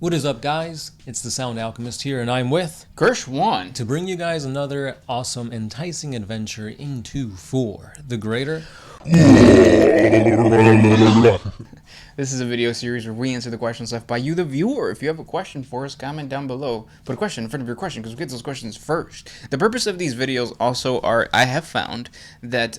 What is up, guys? It's the Sound Alchemist here, and I'm with Gersh1 to bring you guys another awesome, enticing adventure into For the Greater. This is a video series where we answer the questions left by you, the viewer. If you have a question for us, comment down below. Put a question in front of your question because we get those questions first. The purpose of these videos also are, I have found that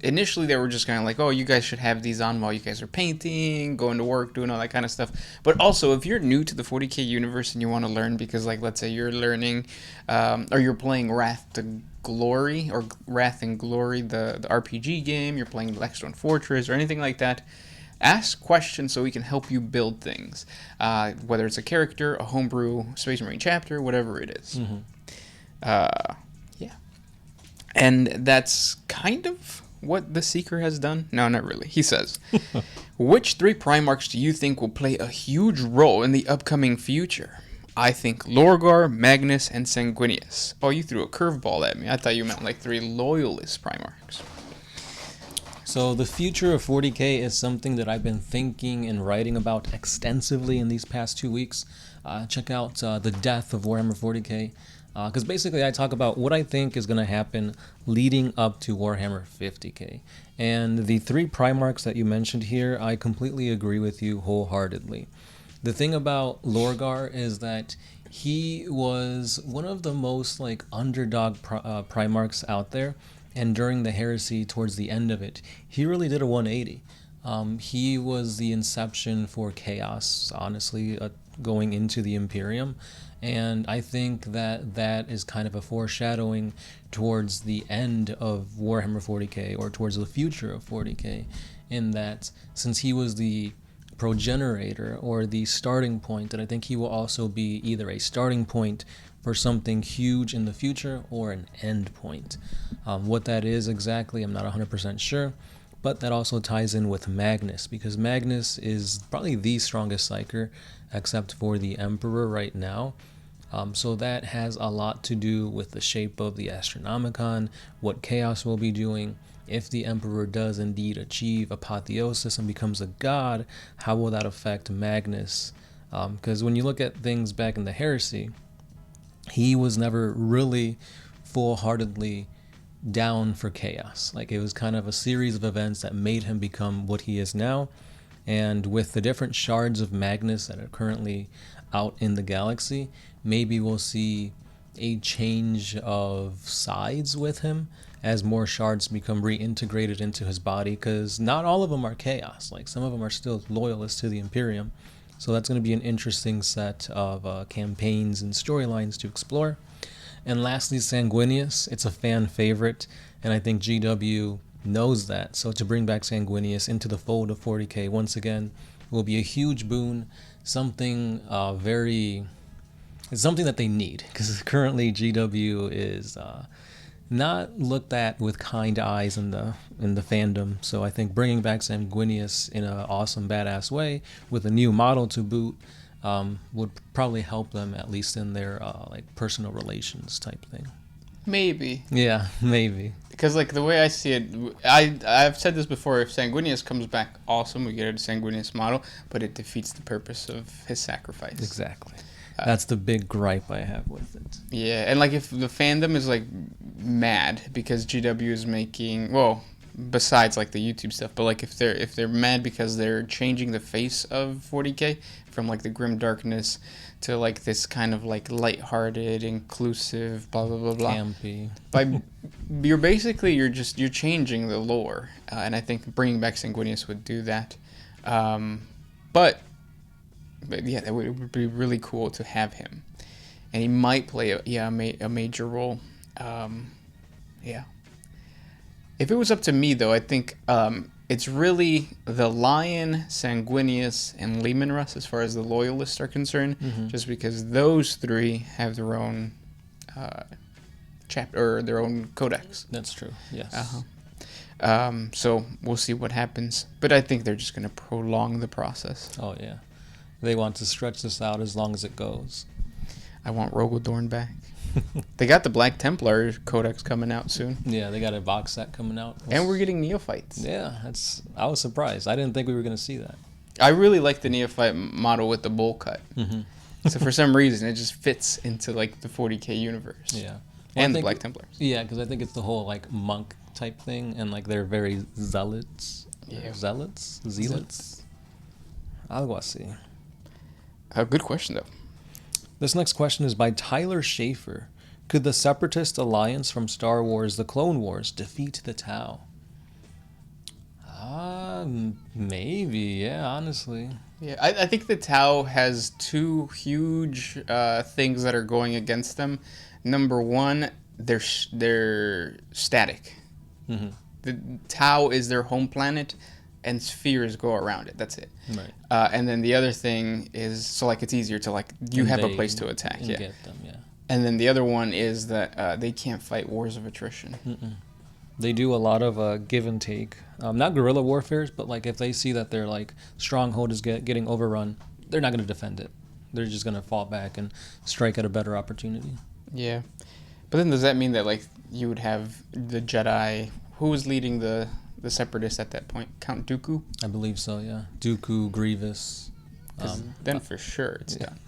initially they were just kind of like, oh, you guys should have these on while you guys are painting, going to work, doing all that kind of stuff. But also, if you're new to the 40K universe and you want to learn because, like, let's say you're learning or you're playing Wrath and Glory, the RPG game, you're playing Blackstone Fortress or anything like that, ask questions so we can help you build things, whether it's a character, a homebrew, Space Marine chapter, whatever it is. Yeah. And that's kind of what the Seeker has done. No, not really. He says, which three Primarchs do you think will play a huge role in the upcoming future? I think Lorgar, Magnus, and Sanguinius. Oh, you threw a curveball at me. I thought you meant like three Loyalist Primarchs. So the future of 40K is something that I've been thinking and writing about extensively in these past 2 weeks. Check out The Death of Warhammer 40K, because basically I talk about what I think is going to happen leading up to Warhammer 50K. And the three Primarchs that you mentioned here, I completely agree with you wholeheartedly. The thing about Lorgar is that he was one of the most underdog Primarchs out there. And during the heresy, towards the end of it, he really did a 180. He was the inception for chaos, honestly, going into the Imperium. And I think that that is kind of a foreshadowing towards the end of Warhammer 40K, or towards the future of 40K, in that since he was the progenitor or the starting point, that I think he will also be either a starting point for something huge in the future or an end point. What that is exactly, I'm not 100% sure, but that also ties in with Magnus, because Magnus is probably the strongest Psyker except for the Emperor right now. So that has a lot to do with the shape of the Astronomicon, what Chaos will be doing. If the Emperor does indeed achieve apotheosis and becomes a god, how will that affect Magnus? Because when you look at things back in the Heresy, he was never really full-heartedly down for chaos. Like, it was kind of a series of events that made him become what he is now. And with the different shards of Magnus that are currently out in the galaxy, maybe we'll see a change of sides with him as more shards become reintegrated into his body, because not all of them are chaos. Like, some of them are still loyalists to the Imperium. So that's going to be an interesting set of campaigns and storylines to explore. And lastly, Sanguinius. It's a fan favorite, and I think GW knows that. So to bring back Sanguinius into the fold of 40K once again will be a huge boon. Something it's something that they need, because currently GW is not looked at with kind eyes in the fandom. So I think bringing back Sanguinius in an awesome, badass way with a new model to boot would probably help them, at least in their personal relations type thing. Maybe. Yeah, maybe. Because, like, the way I see it, I've said this before, if Sanguinius comes back, awesome, we get a Sanguinius model, but it defeats the purpose of his sacrifice. Exactly. That's the big gripe I have with it. Yeah, and, like, if the fandom is, like, mad because GW is making, well, besides, like, the YouTube stuff, but, like, if they're mad because they're changing the face of 40K from, like, the grim darkness to, like, this kind of, like, lighthearted, inclusive, blah, blah, blah, blah. Campy. You're changing the lore, and I think bringing back Sanguinius would do that. But yeah, that would be really cool to have him, and he might play a major role. Yeah. If it was up to me, though, I think it's really the Lion, Sanguinius, and Leman Russ as far as the Loyalists are concerned, just because those three have their own chapter or their own codex. That's true. Yes. So we'll see what happens, but I think they're just going to prolong the process. Oh yeah. They want to stretch this out as long as it goes. I want Rogueldorn back. They got the Black Templar Codex coming out soon. Yeah, they got a box set coming out. And we're getting Neophytes. Yeah, I was surprised. I didn't think we were going to see that. I really like the neophyte model with the bowl cut. Mm-hmm. So for some reason, it just fits into like the 40K universe. Yeah. And the Black Templars. Yeah, because I think it's the whole like monk type thing, and like they're very zealots. Yeah. Zealots. Algo así. A good question though. This next question is by Tyler Schaefer. Could the Separatist alliance from Star Wars: The Clone Wars defeat the Tau? Maybe. Yeah, honestly. Yeah, I think the Tau has two huge things that are going against them. Number one, they're static. Mm-hmm. The Tau is their home planet, and spheres go around it. That's it. Right. And then the other thing is, so like it's easier to like you have a place to attack. Yeah. Get them. Yeah. And then the other one is that they can't fight wars of attrition. Mm-mm. They do a lot of give and take. Not guerrilla warfares, but like if they see that their like stronghold is getting overrun, they're not going to defend it. They're just going to fall back and strike at a better opportunity. Yeah. But then does that mean that like you would have the Jedi? Who was leading the Separatists at that point? Count Dooku? I believe so, yeah. Dooku, Grievous. Then for sure it's done.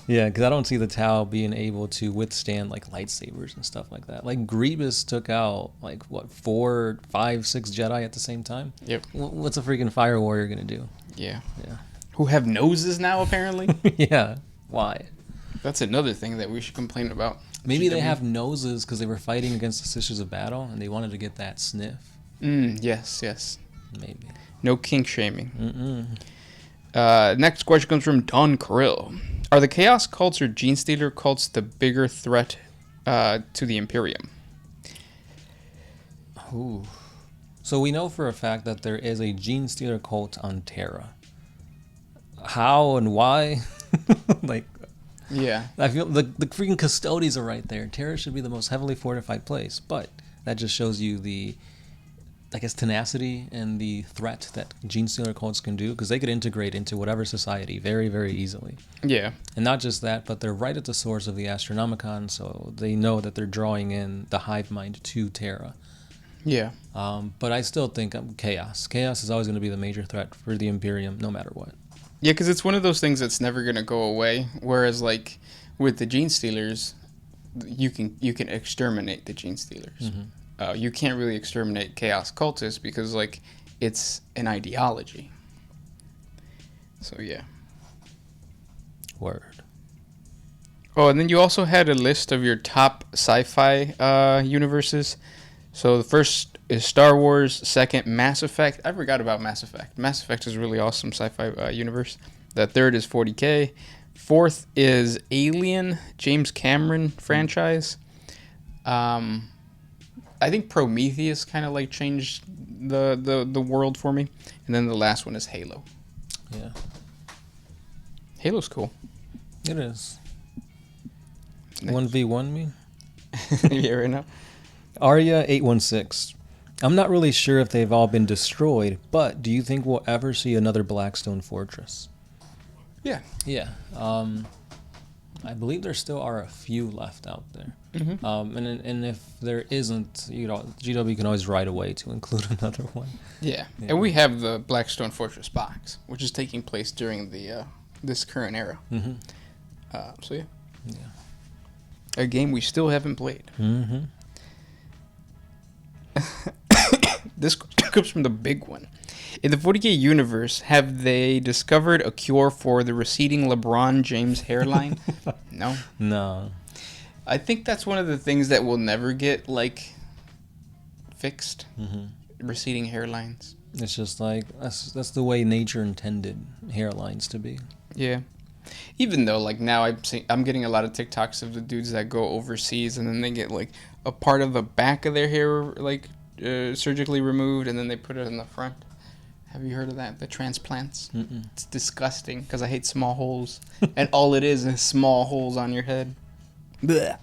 Yeah, because I don't see the Tau being able to withstand like lightsabers and stuff like that. Like Grievous took out like what 4, 5, 6 Jedi at the same time. Yep. What's a freaking fire warrior gonna do? Yeah. Yeah. Who have noses now apparently? Yeah. Why? That's another thing that we should complain about. Maybe they have noses because they were fighting against the Sisters of Battle and they wanted to get that sniff. Yes. Maybe. No kink shaming. Next question comes from Don Krill. Are the Chaos cults or Gene Stealer cults the bigger threat to the Imperium? Ooh. So we know for a fact that there is a Gene Stealer cult on Terra. How and why? Like, yeah. I feel the freaking custodies are right there. Terra should be the most heavily fortified place, but that just shows you the, I guess, tenacity and the threat that Gene Stealer cults can do, because they could integrate into whatever society very, very easily. Yeah. And not just that, but they're right at the source of the Astronomicon, so they know that they're drawing in the hive mind to Terra. Yeah. But I still think Chaos. Chaos is always going to be the major threat for the Imperium, no matter what. Yeah, because it's one of those things that's never going to go away, whereas, like, with the Gene Stealers, you can exterminate the Gene Stealers. Mm-hmm. You can't really exterminate Chaos cultists because, like, it's an ideology. So, yeah. Word. Oh, and then you also had a list of your top sci-fi universes. So the first is Star Wars, second Mass Effect. I forgot about Mass Effect. Mass Effect is a really awesome sci-fi universe. The third is 40K. Fourth is Alien, James Cameron franchise. I think Prometheus kind of like changed the world for me. And then the last one is Halo. Yeah. Halo's cool. It is. 1v1 me? Yeah, right now. Arya816. I'm not really sure if they've all been destroyed, but do you think we'll ever see another Blackstone Fortress? Yeah. Yeah. I believe there still are a few left out there. Mm-hmm. And if there isn't, GW can always write a way to include another one. Yeah. And we have the Blackstone Fortress box, which is taking place during the this current era. Mm-hmm. So yeah. Yeah. A game we still haven't played. Mm-hmm. This comes from the big one. In the 40K universe, have they discovered a cure for the receding LeBron James hairline? No. No. I think that's one of the things that will never get, like, fixed. Mm-hmm. Receding hairlines. It's just like, that's the way nature intended hairlines to be. Yeah. Even though, like, now I'm getting a lot of TikToks of the dudes that go overseas and then they get, like, a part of the back of their hair, like, surgically removed and then they put it in the front. Have you heard of that? The transplants? Mm-mm. It's disgusting because I hate small holes. And all it is small holes on your head. Blech.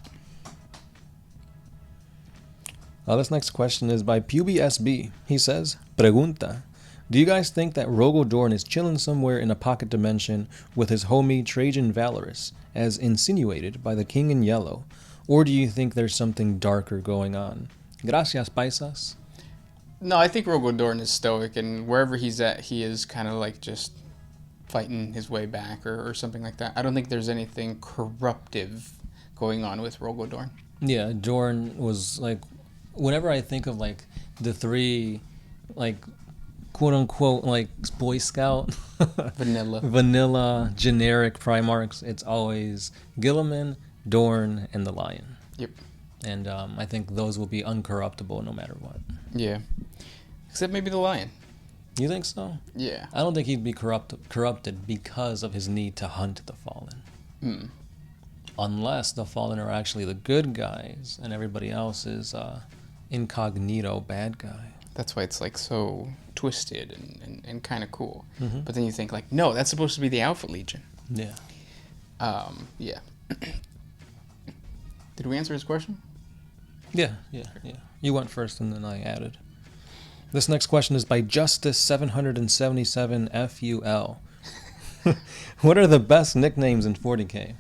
This next question is by PubSB. He says, Pregunta. Do you guys think that Rogueldorn is chilling somewhere in a pocket dimension with his homie Trajan Valorous, as insinuated by the King in Yellow? Or do you think there's something darker going on? Gracias, paisas. No, I think Rogueldorn is stoic, and wherever he's at, he is kind of like just fighting his way back or something like that. I don't think there's anything corruptive going on with Rogueldorn. Yeah, Dorn was like, whenever I think of like the three, like quote unquote like Boy Scout, vanilla generic Primarchs, it's always Gilliman, Dorn, and the Lion. Yep. And I think those will be uncorruptible no matter what. Yeah. Except maybe the Lion. You think so? Yeah. I don't think he'd be corrupted because of his need to hunt the Fallen. Hmm. Unless the Fallen are actually the good guys and everybody else is incognito bad guy. That's why it's like so twisted and kind of cool. Mm-hmm. But then you think like, no, that's supposed to be the Alpha Legion. Yeah. Yeah. Did we answer his question? Yeah. You went first and then I added. This next question is by Justice777FUL. What are the best nicknames in 40K?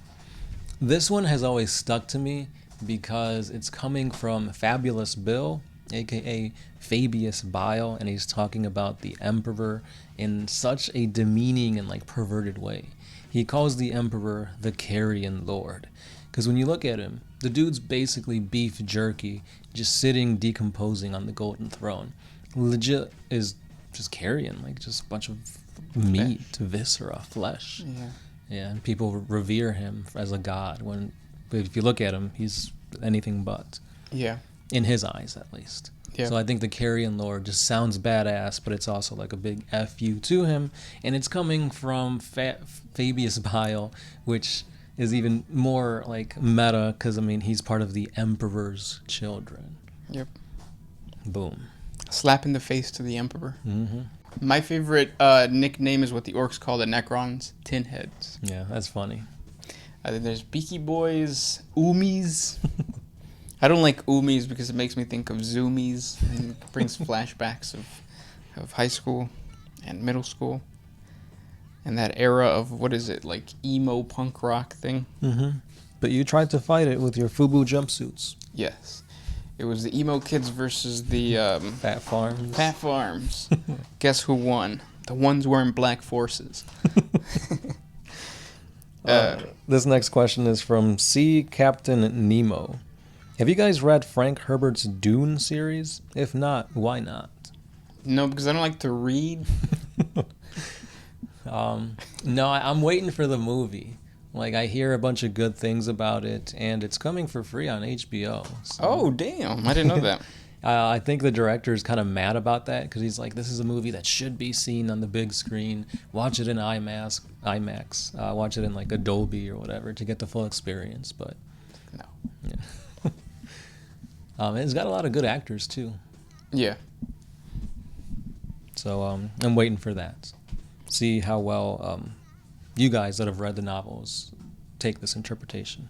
This one has always stuck to me because it's coming from Fabulous Bill, aka Fabius Bile, and he's talking about the Emperor in such a demeaning and like perverted way. He calls the Emperor the Carrion Lord. Because when you look at him, the dude's basically beef jerky, just sitting decomposing on the golden throne. Legit is just carrion, like just a bunch of meat, viscera, flesh. Yeah. Yeah, and people revere him as a god. But if you look at him, he's anything but. Yeah. In his eyes, at least. Yeah. So I think the Carrion Lord just sounds badass, but it's also like a big F-U to him. And it's coming from Fabius Bile, which is even more like meta, because, I mean, he's part of the Emperor's children. Yep. Boom. Slap in the face to the Emperor. Mm-hmm. My favorite nickname is what the orcs call the Necrons, Tin Heads. Yeah, that's funny. Then there's Beaky Boys, Oomies. I don't like Oomies because it makes me think of Zoomies and it brings flashbacks of high school and middle school and that era of, what is it, like emo punk rock thing? Mm-hmm. But you tried to fight it with your FUBU jumpsuits. Yes. It was the emo kids versus the Fat Farms. Fat Farms. Guess who won? The ones wearing black forces. This next question is from Sea Captain Nemo. Have you guys read Frank Herbert's Dune series? If not, why not? No, because I don't like to read. No, I'm waiting for the movie. Like, I hear a bunch of good things about it, and it's coming for free on HBO. So. Oh, damn. I didn't know that. I think the director is kind of mad about that, because he's like, this is a movie that should be seen on the big screen. Watch it in IMAX. Watch it in, like, Adobe or whatever to get the full experience, but... No. Yeah. It's got a lot of good actors, too. Yeah. So, I'm waiting for that. See how well... you guys that have read the novels take this interpretation.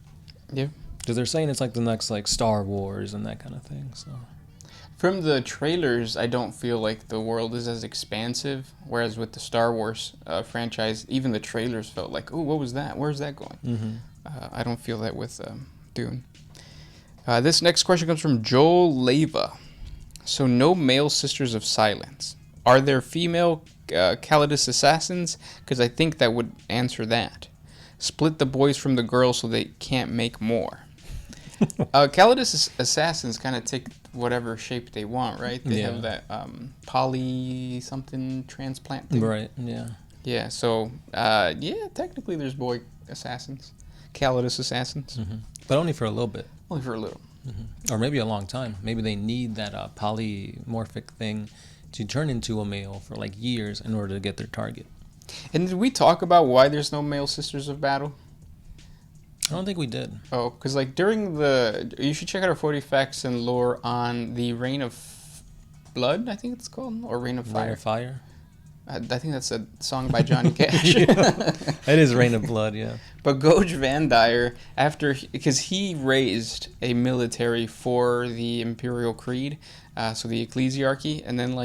Yeah. Because they're saying it's like the next like Star Wars and that kind of thing. So from the trailers, I don't feel like the world is as expansive. Whereas with the Star Wars franchise, even the trailers felt like, oh, what was that? Where's that going? Mm-hmm. I don't feel that with Dune. This next question comes from Joel Leva. So no male Sisters of Silence. Are there female Calidus assassins? Because I think that would answer that. Split the boys from the girls so they can't make more. Calidus assassins kind of take whatever shape they want, right? They have that poly something transplant thing. Right, yeah. Yeah, so, technically there's boy assassins. Calidus assassins. Mm-hmm. But only for a little bit. Only for a little. Mm-hmm. Or maybe a long time. Maybe they need that polymorphic thing to turn into a male for like years in order to get their target. And did we talk about why there's no male Sisters of Battle? I don't think we did. Oh, because like you should check out our 40 facts and lore on the Reign of Blood, I think it's called, or Reign of Fire. Reign of Fire? I think that's a song by Johnny Cash. It is Reign of Blood, yeah. But Goj Van Dyer, because he raised a military for the Imperial Creed, so the ecclesiarchy, and then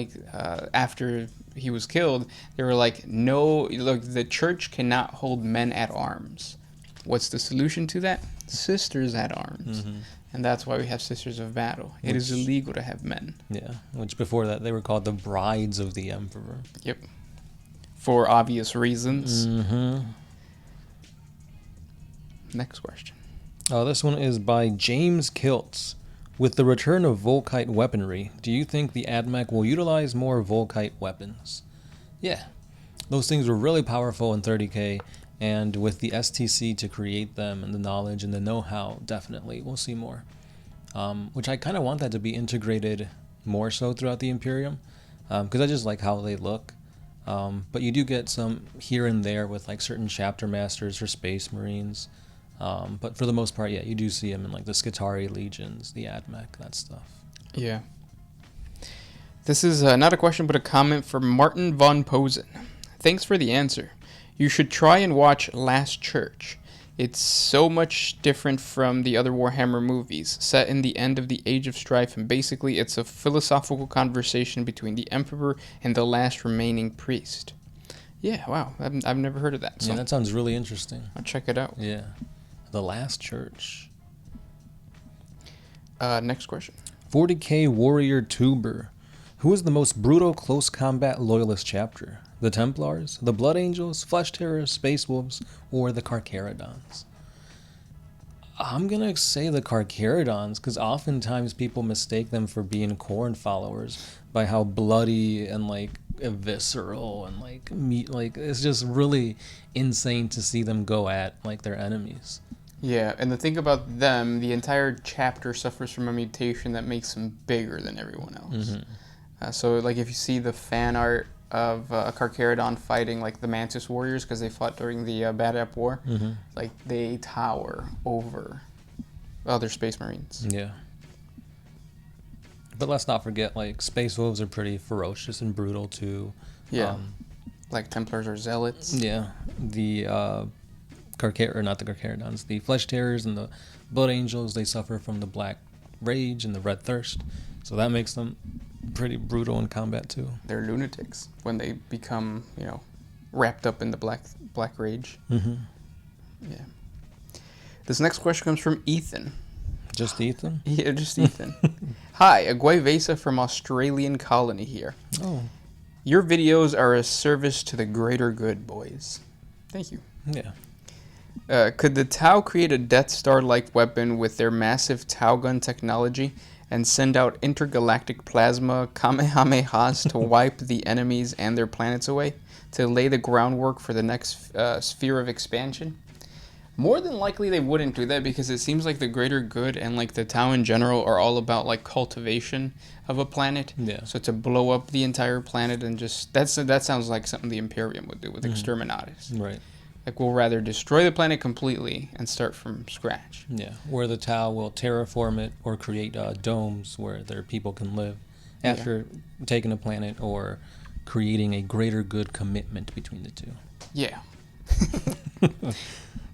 after he was killed, they were like, no, look, the church cannot hold men at arms. What's the solution to that? Sisters at arms. Mm-hmm. And that's why we have Sisters of Battle. It is illegal to have men. Yeah, which before that they were called the Brides of the Emperor. Yep. For obvious reasons. Mm-hmm. Next question. This one is by James Kiltz. With the return of Volkite weaponry, do you think the AdMech will utilize more Volkite weapons? Yeah. Those things were really powerful in 30K, and with the STC to create them and the knowledge and the know-how, definitely we'll see more. Which I kind of want that to be integrated more so throughout the Imperium, because I just like how they look. But you do get some here and there with like certain chapter masters for Space Marines. But for the most part, yeah, you do see them in like the Skitarii Legions, the AdMech, that stuff. Yeah. This is not a question, but a comment from Martin von Posen. Thanks for the answer. You should try and watch Last Church. It's so much different from the other Warhammer movies, set in the end of the Age of Strife, and basically it's a philosophical conversation between the Emperor and the last remaining priest. Yeah, wow, I've never heard of that. So yeah, that sounds really interesting. I'll check it out. Yeah. The Last Church. Next question. 40K Warrior Tuber. Who is the most brutal close combat loyalist chapter? The Templars, the Blood Angels, Flesh Terrors, Space Wolves, or the Carcharodons? I'm going to say the Carcharodons, because oftentimes people mistake them for being Khorne followers by how bloody and like visceral and like meat, like it's just really insane to see them go at like their enemies. Yeah, and the thing about them, the entire chapter suffers from a mutation that makes them bigger than everyone else. Mm-hmm. So, like, if you see the fan art of a Carcharodon fighting, like, the Mantis Warriors, because they fought during the Bad App War, Mm-hmm. like, they tower over other Space Marines. Yeah. But let's not forget, like, Space Wolves are pretty ferocious and brutal, too. Yeah. Like, Templars are zealots. Yeah. The not the Carcharodons, the Flesh Terrors and the Blood Angels, they suffer from the Black Rage and the Red Thirst. So that makes them pretty brutal in combat, too. They're lunatics when they become, wrapped up in the Black Rage. Mm-hmm. Yeah. This next question comes from Ethan. Just Ethan? Yeah, just Ethan. Hi, Agway Vesa from Australian Colony here. Oh. Your videos are a service to the greater good, boys. Thank you. Yeah. Could the Tau create a Death Star-like weapon with their massive Tau gun technology and send out intergalactic plasma Kamehamehas to wipe the enemies and their planets away to lay the groundwork for the next sphere of expansion? More than likely they wouldn't do that because it seems like the greater good and like the Tau in general are all about like cultivation of a planet. Yeah. So to blow up the entire planet and just that sounds like something the Imperium would do with Exterminatus. Right. Like we'll rather destroy the planet completely and start from scratch. Yeah. Where the Tau will terraform it or create domes where their people can live after taking a planet or creating a greater good commitment between the two. Yeah.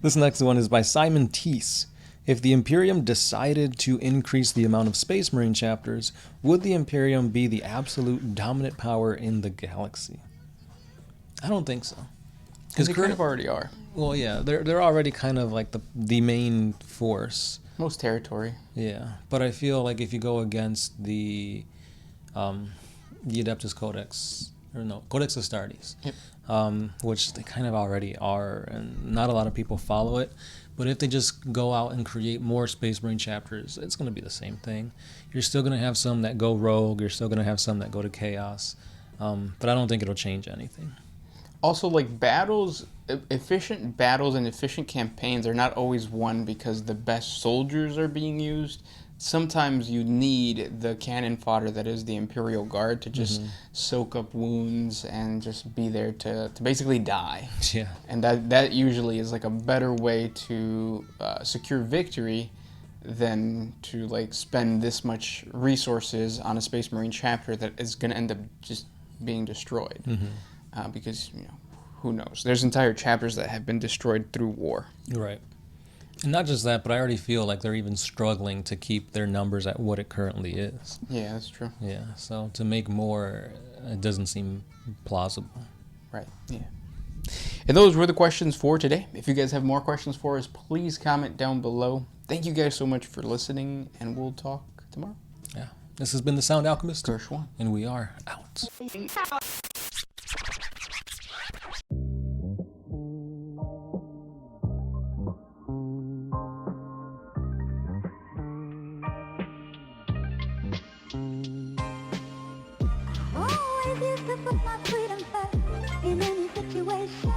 This next one is by Simon Teese. If the Imperium decided to increase the amount of Space Marine chapters, would the Imperium be the absolute dominant power in the galaxy? I don't think so. Because they kind of already are. Well, yeah, they're already kind of like the main force. Most territory. Yeah, but I feel like if you go against the Adeptus Codex, or no, Codex Astartes, yep. Which they kind of already are, and not a lot of people follow it. But if they just go out and create more Space Marine chapters, it's going to be the same thing. You're still going to have some that go rogue. You're still going to have some that go to chaos. But I don't think it'll change anything. Also, like efficient battles and efficient campaigns are not always won because the best soldiers are being used. Sometimes you need the cannon fodder that is the Imperial Guard to just soak up wounds and just be there to basically die. Yeah. And that usually is like a better way to secure victory than to like spend this much resources on a Space Marine chapter that is going to end up just being destroyed. Because, who knows? There's entire chapters that have been destroyed through war. Right. And not just that, but I already feel like they're even struggling to keep their numbers at what it currently is. Yeah, that's true. Yeah, so to make more, it doesn't seem plausible. Right, yeah. And those were the questions for today. If you guys have more questions for us, please comment down below. Thank you guys so much for listening, and we'll talk tomorrow. Yeah. This has been the Sound Alchemist. Gershwan. And we are out. Always used to put my freedom first in any situation.